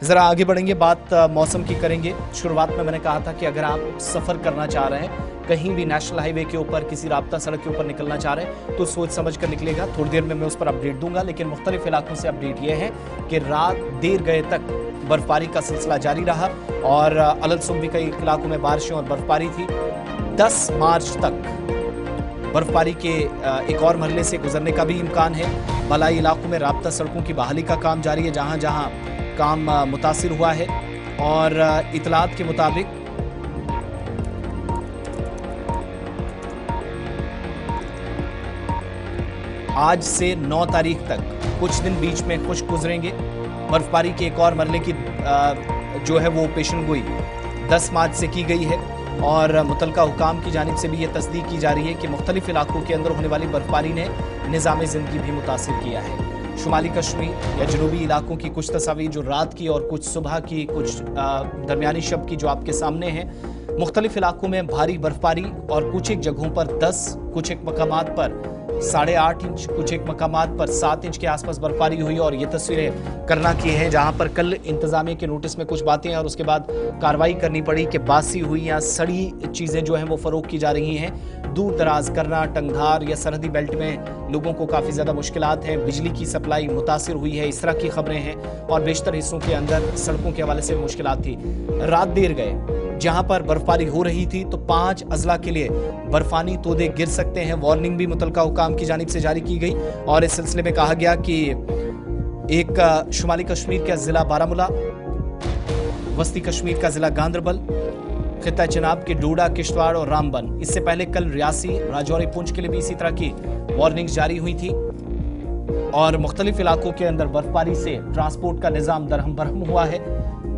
ज़रा आगे बढ़ेंगे, बात मौसम की करेंगे। शुरुआत में मैंने कहा था कि अगर आप सफ़र करना चाह रहे हैं, कहीं भी नेशनल हाईवे के ऊपर, किसी राब्ता सड़क के ऊपर निकलना चाह रहे हैं, तो सोच समझ कर निकलेगा। थोड़ी देर में मैं उस पर अपडेट दूंगा, लेकिन मुख्तलिफ इलाकों से अपडेट ये है कि रात देर गए तक बर्फबारी का सिलसिला जारी रहा और अलग भी कई इलाकों में बारिशें और बर्फबारी थी। 10 मार्च तक बर्फबारी के एक और मरहले से गुजरने का भी इम्कान है। बलाई इलाकों में राब्ता सड़कों की बहाली का काम जारी है, जहां जहां काम मुतासिर हुआ है। और इतलात के मुताबिक आज से 9 तारीख तक कुछ दिन बीच में खुश्क गुजरेंगे। बर्फबारी के एक और मरहले की जो है वो पेशन गोई 10 मार्च से की गई है और मुतलका हुकाम की जानिब से भी ये तस्दीक की जा रही है कि मुख्तलिफ इलाकों के अंदर होने वाली बर्फबारी ने निज़ाम ज़िंदगी भी मुतासिर किया है। शुमाली कश्मीर या जनूबी इलाकों की कुछ तस्वीर जो रात की और कुछ सुबह की, कुछ दरमियानी शब की जो आपके सामने है। मुख्तलिफ इलाकों में भारी बर्फबारी और कुछ एक जगहों पर 10, कुछ एक मकामात पर 8.5 इंच, कुछ एक मकामात पर 7 इंच के आसपास बर्फबारी हुई। और ये तस्वीरें करना की हैं जहां पर कल इंतजामिया के नोटिस में कुछ बातें हैं और उसके बाद कार्रवाई करनी पड़ी कि बासी हुई या सड़ी चीज़ें जो हैं वो फ़रोख्त की जा रही हैं। दूर दराज करना, टंगधार या सरहदी बेल्ट में लोगों को काफ़ी ज़्यादा मुश्किलात हैं। बिजली की सप्लाई मुतासिर हुई है, इस तरह की खबरें हैं। और बेशतर हिस्सों के अंदर सड़कों के हवाले से मुश्किलात थी। रात देर गए जहां पर बर्फबारी हो रही थी तो 5 अजला के लिए बर्फानी तोदे गिर सकते हैं। वार्निंग भी मुतलका हुकाम की जानिब से जारी की गई और इस सिलसिले में कहा गया कि एक शुमाली कश्मीर का जिला बारामूला, वस्ती कश्मीर का जिला गांदरबल, खिता चनाब के डोडा, किश्तवाड़ और रामबन, इससे पहले कल रियासी, राजौरी, पुंछ के लिए भी इसी तरह की वार्निंग्स जारी हुई थी। और मुख्तलिफ इलाकों के अंदर बर्फबारी से ट्रांसपोर्ट का निज़ाम दरहम बरहम हुआ है,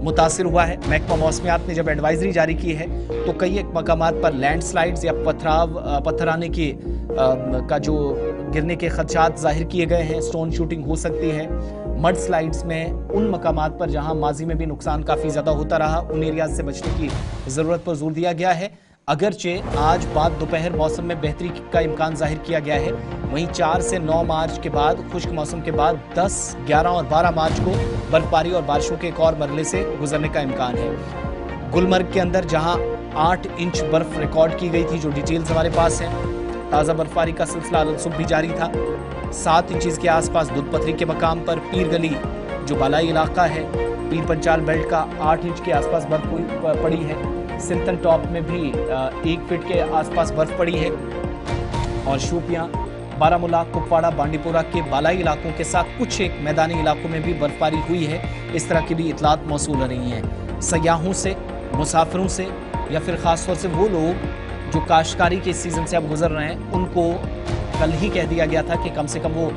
मुतासिर हुआ है। महकमा मौसमियात ने जब एडवाइजरी जारी की है तो कई एक मकामात पर लैंडस्लाइड्स या पत्थराने की का जो गिरने के खदशात जाहिर किए गए हैं। स्टोन शूटिंग हो सकती है। मड स्लाइड्स में उन मकामात पर जहां माजी में भी नुकसान काफ़ी ज़्यादा होता रहा, उन एरियाज से बचने की ज़रूरत पर जोर दिया गया है। अगरचे आज बाद दोपहर मौसम में बेहतरी का इम्कान जाहिर किया गया है, वहीं 4 से 9 मार्च के बाद खुश्क मौसम के बाद 10, 11 और 12 मार्च को बर्फबारी और बारिशों के एक और मरहले से गुजरने का इम्कान है। गुलमर्ग के अंदर जहां 8 इंच बर्फ रिकॉर्ड की गई थी, जो डिटेल्स हमारे पास हैं। ताज़ा बर्फबारी का सिलसिला सुबह भी जारी था। 7 इंचज़ के आसपास दूध पथरी के मकाम पर पीर गली जो बालाई इलाका है, पीर पंचाल बेल्ट का 8 इंच के आसपास बर्फ पड़ी है। सिंतन टॉप में भी 1 फीट के आसपास बर्फ पड़ी है। और शोपियां, बारामूला, कुपवाड़ा, बांडीपुरा के बालाई इलाकों के साथ कुछ एक मैदानी इलाकों में भी बर्फबारी हुई है। इस तरह की भी इतलात मौसूल हो रही हैं। सयाहों से, मुसाफिरों से या फिर ख़ास तौर से वो लोग जो काश्तकारी के सीज़न से अब गुजर रहे हैं, उनको कल ही कह दिया गया था कि कम से कम वो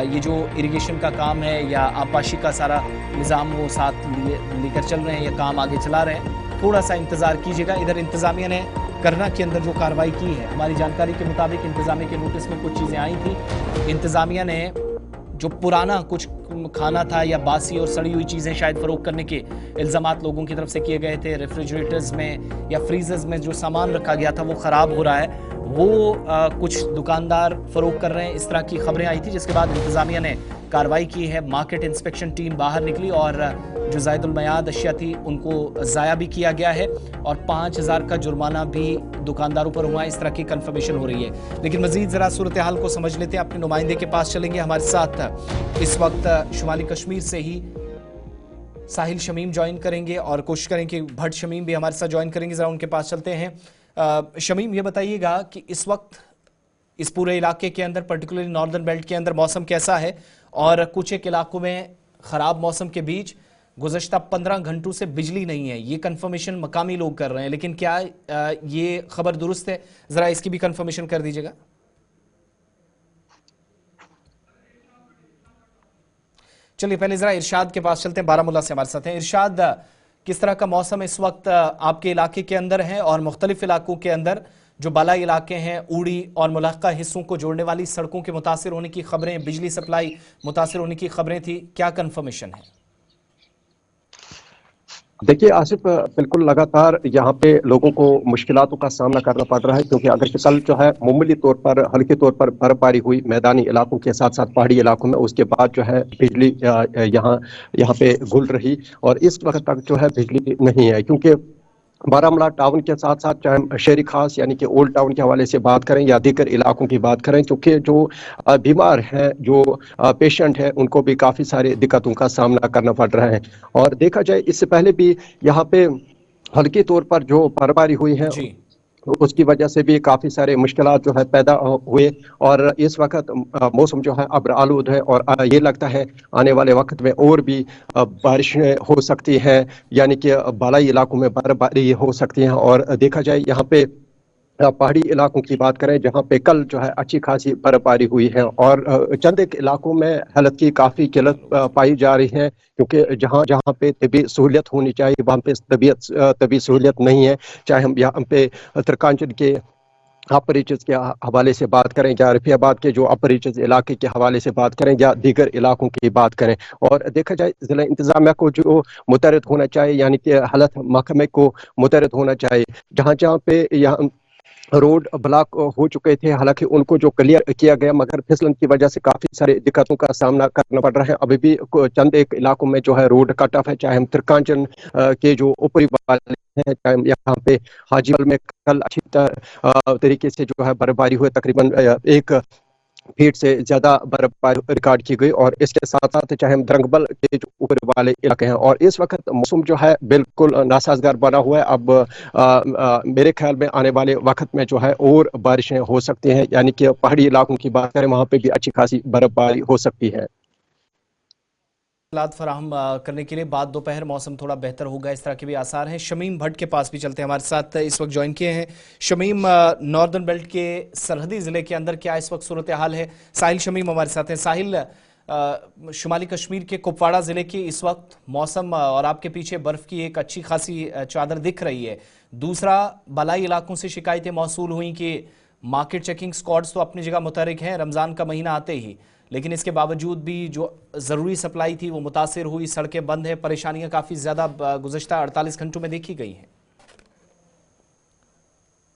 ये जो इरिगेशन का काम है या आबपाशी का सारा निज़ाम वो साथ लेकर चल रहे हैं या काम आगे चला रहे हैं, थोड़ा सा इंतज़ार कीजिएगा। इधर इंतज़ामिया ने करना के अंदर जो कार्रवाई की है, हमारी जानकारी के मुताबिक इंतज़ामिया के नोटिस में कुछ चीज़ें आई थी। इंतज़ामिया ने जो पुराना कुछ खाना था या बासी और सड़ी हुई चीज़ें शायद फ़रोख्त करने के इल्ज़ामात लोगों की तरफ से किए गए थे। रेफ्रिजरेटर्स में या फ्रीजर्स में जो सामान रखा गया था वो ख़राब हो रहा है, वो कुछ दुकानदार फ़रोख्त कर रहे हैं, इस तरह की खबरें आई थी। जिसके बाद इंतज़ामिया ने कार्रवाई की है। मार्केट इंस्पेक्शन टीम बाहर निकली और जो ज़ायदुल मयाद अशिया थी उनको ज़ाया भी किया गया है और 5000 का जुर्माना भी दुकानदारों पर हुआ है। इस तरह की कंफर्मेशन हो रही है। लेकिन मज़ीद ज़रा सूरत हाल को समझ लेते हैं, अपने नुमाइंदे के पास चलेंगे। हमारे साथ इस वक्त शुमाली कश्मीर से ही साहिल शमीम ज्वाइन करेंगे और कोशिश करेंगे कि भट्ट शमीम भी हमारे साथ ज्वाइन करेंगे। ज़रा उनके पास चलते हैं। शमीम, ये बताइएगा कि इस वक्त इस पूरे इलाके के अंदर, पर्टिकुलरली नॉर्दर्न बेल्ट के अंदर मौसम कैसा है? और कुछ एक इलाकों में ख़राब मौसम के बीच गुज़श्ता 15 घंटों से बिजली नहीं है, ये कंफर्मेशन मकामी लोग कर रहे हैं, लेकिन क्या ये खबर दुरुस्त है? ज़रा इसकी भी कंफर्मेशन कर दीजिएगा। चलिए पहले ज़रा इरशाद के पास चलते हैं, बारामूला से हमारे साथ हैं। इरशाद, किस तरह का मौसम इस वक्त आपके इलाके के अंदर है और मुख्तलिफ इलाकों के अंदर जो बालाई इलाके हैं, उड़ी और मुलाक़ा हिस्सों को जोड़ने वाली सड़कों के मुतासिर होने की खबरें, बिजली सप्लाई मुतासिर होने की खबरें थी, क्या कंफर्मेशन है? देखिए आसिफ, बिल्कुल लगातार यहाँ पे लोगों को मुश्किलातों का सामना करना पड़ रहा है, क्योंकि अगर कल जो है मामूली तौर पर, हल्के तौर पर बर्फबारी हुई मैदानी इलाकों के साथ साथ पहाड़ी इलाकों में, उसके बाद जो है बिजली यहाँ यहाँ पे गुल रही, और इस वक्त तक जो है बिजली नहीं है। क्योंकि बारामूला टाउन के साथ साथ चाहे हम शेरी खास यानी कि ओल्ड टाउन के हवाले से बात करें या दीगर इलाकों की बात करें, क्योंकि जो बीमार हैं, जो पेशेंट हैं, उनको भी काफ़ी सारी दिक्कतों का सामना करना पड़ रहा है। और देखा जाए इससे पहले भी यहाँ पे हल्की तौर पर जो बर्फबारी हुई है, जी। उसकी वजह से भी काफ़ी सारे मुश्किलात जो है पैदा हुए। और इस वक्त मौसम जो है अब्र आलूद है, और ये लगता है आने वाले वक्त में और भी बारिशें हो सकती हैं, यानी कि बालाई इलाकों में बर्फबारी हो सकती है। और देखा जाए यहाँ पे पहाड़ी इलाकों की बात करें, जहाँ पे कल जो है अच्छी खासी बर्फबारी हुई है, और चंद एक इलाकों में हालत की काफ़ी किल्लत पाई जा रही है, क्योंकि जहाँ जहाँ पे तबी सहूलियत होनी चाहिए वहाँ पे तबी सहूलियत नहीं है। चाहे हम यहाँ पे तरकांचन के अपर रीचेस के हवाले से बात करें, या रफियाबाद के जो अपर रीचेस इलाके के हवाले से बात करें, या दीगर इलाकों की बात करें। और देखा जाए जिला इंतजामिया को जो मुतहरिक होना चाहिए, यानी कि हालत महकमे को मुतहरिक होना चाहिए, जहाँ जहाँ पे यहाँ रोड ब्लॉक हो चुके थे, हालांकि उनको जो क्लियर किया गया, मगर फिसलन की वजह से काफी सारी दिक्कतों का सामना करना पड़ रहा है। अभी भी चंद एक इलाकों में जो है रोड कट ऑफ है, चाहे हम तिरकांचन के जो ऊपरी वाले हैं, चाहे हम यहाँ पे हाजीवल में कल अच्छी तरीके से जो है बर्फबारी हुई, तकरीबन 1 फीट से ज्यादा बर्फबारी रिकॉर्ड की गई। और इसके साथ साथ चाहे हम दरंगबल के जो ऊपर वाले इलाके हैं, और इस वक्त मौसम जो है बिल्कुल नासाजगार बना हुआ है। अब मेरे ख्याल में आने वाले वक्त में जो है और बारिशें हो सकती हैं, यानी कि पहाड़ी इलाकों की बात करें वहां पे भी अच्छी खासी बर्फबारी हो सकती है। हालात फराहम करने के लिए बाद दोपहर मौसम थोड़ा बेहतर होगा, इस तरह के भी आसार हैं। शमीम भट्ट के पास भी चलते हैं, हमारे साथ इस वक्त ज्वाइन किए हैं। शमीम, नॉर्दर्न बेल्ट के सरहदी ज़िले के अंदर क्या इस वक्त सूरत हाल है? साहिल शमीम हमारे साथ हैं। साहिल, शुमाली कश्मीर के कुपवाड़ा ज़िले की इस वक्त मौसम, और आपके पीछे बर्फ़ की एक अच्छी खासी चादर दिख रही है। दूसरा, बलाई इलाकों से शिकायतें मौसूल हुई कि मार्केट चेकिंग स्क्वाड्स तो अपनी जगह मुतहरिक हैं रमज़ान का महीना आते ही, लेकिन इसके बावजूद भी जो ज़रूरी सप्लाई थी वो मुतासिर हुई, सड़कें बंद हैं, परेशानियां काफ़ी ज़्यादा गुज़श्ता 48 घंटों में देखी गई हैं।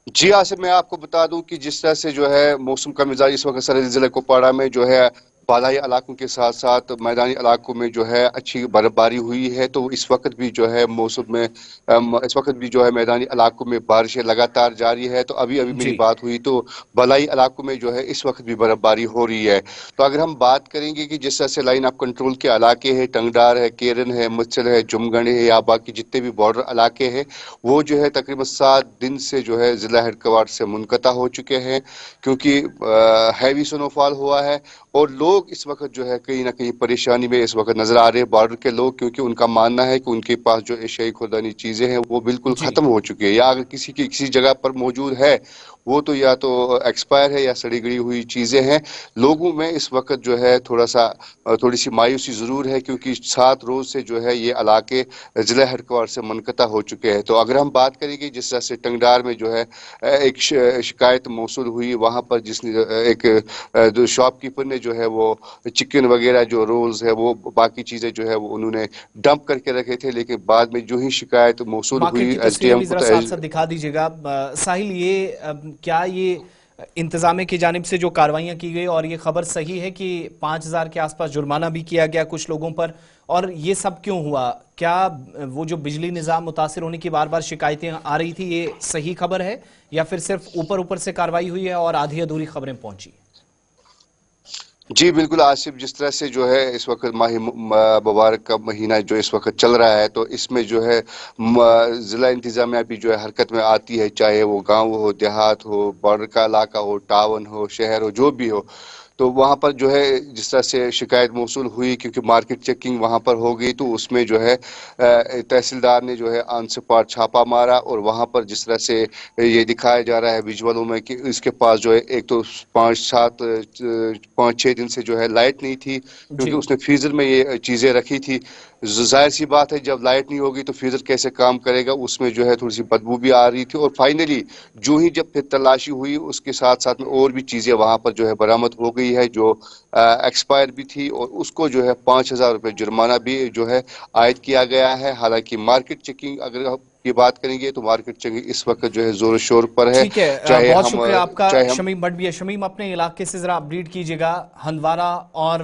जी आसिफ, मैं आपको बता दूं कि जिस तरह से जो है मौसम का मिजाज इस वक्त सरहदी जिले कुपवाड़ा में जो है बालाई इलाकों के साथ साथ मैदानी इलाकों में जो है अच्छी बर्फबारी हुई है, तो इस वक्त भी जो है मौसम में इस वक्त भी जो है मैदानी इलाकों में बारिशें लगातार जारी है। तो अभी अभी मेरी जी। बात हुई तो बालाई इलाकों में जो है इस वक्त भी बर्फबारी हो रही है। तो अगर हम बात करेंगे कि जिस तरह से लाइन ऑफ कंट्रोल के इलाके हैं, टंगडार है, केरन है, मुच्छल है, जुमगढ़ है, या बाकी जितने भी बॉर्डर इलाके हैं, वो जो है तकरीबन 7 दिन से जो है जिला हेडक्वार्टर से मुनक़ता हो चुके हैं, क्योंकि हैवी स्नोफॉल हुआ है। और लोग इस वक्त जो है कहीं ना कहीं परेशानी में इस वक्त नजर आ रहे हैं, बॉर्डर के लोग, क्योंकि उनका मानना है कि उनके पास जो एशियाई खुर्दानी चीजें हैं वो बिल्कुल जी। खत्म हो चुकी है, या अगर किसी की किसी जगह पर मौजूद है वो तो या तो एक्सपायर है या सड़ी गड़ी हुई चीजें हैं। लोगों में इस वक्त जो है थोड़ी सी मायूसी जरूर है, क्योंकि 7 रोज से जो है ये इलाके जिला हेडक्वार्टर से मुनक़ता हो चुके हैं। तो अगर हम बात करेंगे जिस तरह से टंगडार में जो है एक शिकायत मौसूल हुई, वहां पर जिसने एक जो शॉपकीपर ने जो है वो चिकन वगैरह जो रोल्स है वो बाकी चीजें जो है वो उन्होंने डंप करके रखे थे, लेकिन बाद में जो ही शिकायत मौसूल मार्केट हुई की तस्वीरें एसडीएम भी को, ज़रा तो साथ साथ दिखा दीजिएगा। साहिल, ये क्या ये इंतजामिया की जानिब से जो कार्रवाइयाँ की गई, और ये खबर सही है कि 5,000 के आसपास जुर्माना भी किया गया कुछ लोगों पर, और ये सब क्यों हुआ? क्या वो जो बिजली निज़ाम मुतासिर होने की बार बार शिकायतें आ रही थी, ये सही खबर है, या फिर सिर्फ ऊपर ऊपर से कार्रवाई हुई है और आधी अधूरी खबरें पहुंची? जी बिल्कुल आसिफ, जिस तरह से जो है इस वक्त माह मुबारक का महीना जो इस वक्त चल रहा है, तो इसमें जो है ज़िला इंतजामिया भी जो है हरकत में आती है, चाहे वो गांव हो, देहात हो, बॉर्डर का इलाका हो, टाउन हो, शहर हो, जो भी हो। तो वहाँ पर जो है जिस तरह से शिकायत मौसूल हुई, क्योंकि मार्केट चेकिंग वहाँ पर हो गई, तो उसमें जो है तहसीलदार ने जो है ऑन स्पॉट छापा मारा, और वहाँ पर जिस तरह से ये दिखाया जा रहा है विजुअलों में कि इसके पास जो है एक तो 5-6 दिन से जो है लाइट नहीं थी, क्योंकि जी। उसने फ्रीजर में ये चीज़ें रखी थी। ظاہر سی بات ہے جب لائٹ نہیں ہوگی تو فریزر کیسے کام کرے گا, اس میں جو ہے تھوڑی سی بدبو بھی آ رہی تھی. اور فائنلی جو ہی جب پھر تلاشی ہوئی اس کے ساتھ ساتھ میں اور بھی چیزیں وہاں پر جو ہے برآمد ہو گئی ہے جو ایکسپائر بھی تھی, اور اس کو جو ہے 5,000 روپے جرمانہ بھی جو ہے عائد کیا گیا ہے. حالانکہ مارکیٹ چیکنگ اگر کی بات کریں گے تو مارکیٹ چیکنگ اس وقت جو ہے زور و شور پر ہے. ٹھیک ہے، چاہے بہت ہم شکریہ آپ کا چاہے ہم شمیم بٹ بھی ہے. شمیم اپنے علاقے سے ذرا اپڈیٹ کیجیے گا, ہندوارہ اور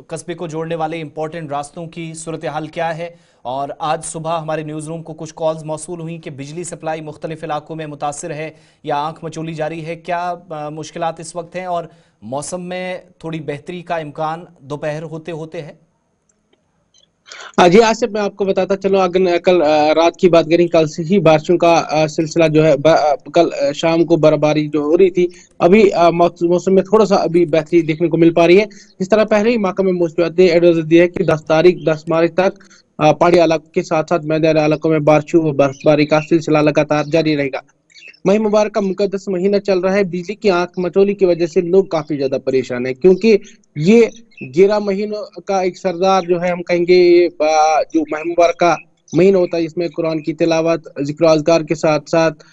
قصبے کو جوڑنے والے امپورٹنٹ راستوں کی صورتحال کیا ہے. اور آج صبح ہمارے نیوز روم کو کچھ کالز موصول ہوئیں کہ بجلی سپلائی مختلف علاقوں میں متاثر ہے یا آنکھ مچولی جاری ہے. کیا مشکلات اس وقت ہیں اور موسم میں تھوڑی بہتری کا امکان دوپہر ہوتے ہوتے ہے؟ جی آصف, میں آپ کو بتاتا چلو, اگر کل رات کی بات کریں, کل سے ہی بارشوں کا سلسلہ جو ہے, کل شام کو برفباری جو ہو رہی تھی, ابھی موسم میں تھوڑا سا ابھی بہتری دیکھنے کو مل پا رہی ہے. اس طرح پہلے ہی محکمہ موسمیات نے ایڈوائزر دیا ہے کہ 10 مارچ تک پہاڑی علاقوں کے ساتھ ساتھ میدانی علاقوں میں بارشوں و برفباری کا سلسلہ لگاتار جاری رہے گا. ماہ مبارک کا مقدس مہینہ چل رہا ہے. بجلی کی آنکھ مچولی کی وجہ سے لوگ کافی زیادہ پریشان ہیں, کیونکہ یہ 11 مہینوں کا ایک سردار جو ہے, ہم کہیں گے جو ماہ مبارک کا مہینہ ہوتا ہے, اس میں قرآن کی تلاوت, ذکر و اذکار کے ساتھ ساتھ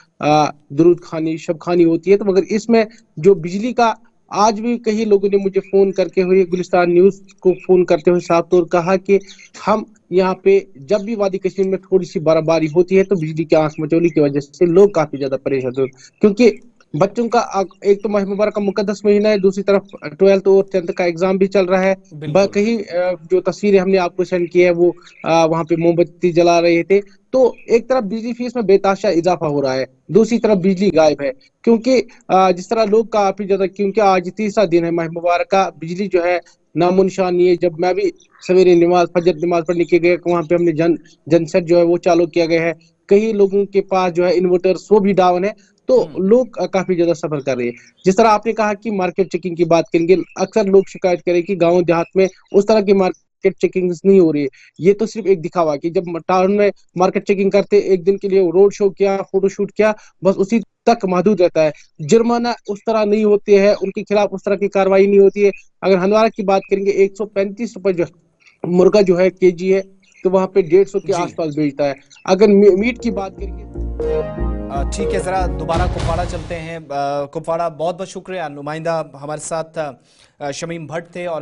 درود خوانی, شب خوانی ہوتی ہے. تو مگر اس میں جو بجلی کا, آج بھی کئی لوگوں نے مجھے فون کر کے ہوئے, گلستان نیوز کو فون کرتے ہوئے صاف طور کہا کہ ہم یہاں پہ جب بھی وادی کشمیر میں تھوڑی سی برف باری ہوتی ہے تو بجلی کی آنکھ مچولی کی وجہ سے لوگ کافی زیادہ پریشان ہوتے ہیں. کیونکہ بچوں کا ایک تو ماہ مبارک کا مقدس مہینہ ہے, دوسری طرف 12th اور 10th کا ایگزام بھی چل رہا ہے. بالکل. کہیں جو تصویریں ہم نے آپ کو سینڈ کی ہے وہ وہاں پہ موم بتی جلا رہے تھے. تو ایک طرف بجلی فیس میں بے تحاشا اضافہ ہو رہا ہے, دوسری طرف بجلی غائب ہے. کیونکہ جس طرح لوگ کافی زیادہ, کیونکہ آج تیسرا دن ہے ماہ مبارک کا, بجلی جو ہے نام و نشان نہیں ہے. جب میں بھی سویرے فجر نماز پڑھنے کے گئے, وہاں پہ ہم نے جن سیٹ جو ہے وہ چالو کیا گیا ہے. کئی لوگوں کے پاس جو ہے انورٹر وہ بھی ڈاؤن ہے, تو لوگ کافی زیادہ سفر کر رہے ہیں. جس طرح آپ نے کہا کہ مارکیٹ چیکنگ کی بات کریں گے, اکثر لوگ شکایت کریں کہ گاؤں دیہات میں اس طرح کی مارکیٹ چیکنگ نہیں ہو رہی ہے. یہ تو صرف ایک دکھاوا کہ جب ٹاؤن میں مارکیٹ چیکنگ کرتے, ایک دن کے لیے روڈ شو کیا, فوٹو شوٹ کیا, بس اسی تک محدود رہتا ہے. جرمانہ اس طرح نہیں ہوتے ہیں, ان کے خلاف اس طرح کی کاروائی نہیں ہوتی ہے. اگر ہندوارہ کی بات کریں گے, 135 روپے جو مرغا جو ہے KG ہے, تو وہاں پہ 150 کے جی آس پاس بیچتا ہے. اگر میٹ کی بات کریں گے, ٹھیک ہے, ذرا دوبارہ کپواڑہ چلتے ہیں. کپواڑہ, بہت بہت شکریہ. نمائندہ ہمارے ساتھ شمیم بھٹ تھے اور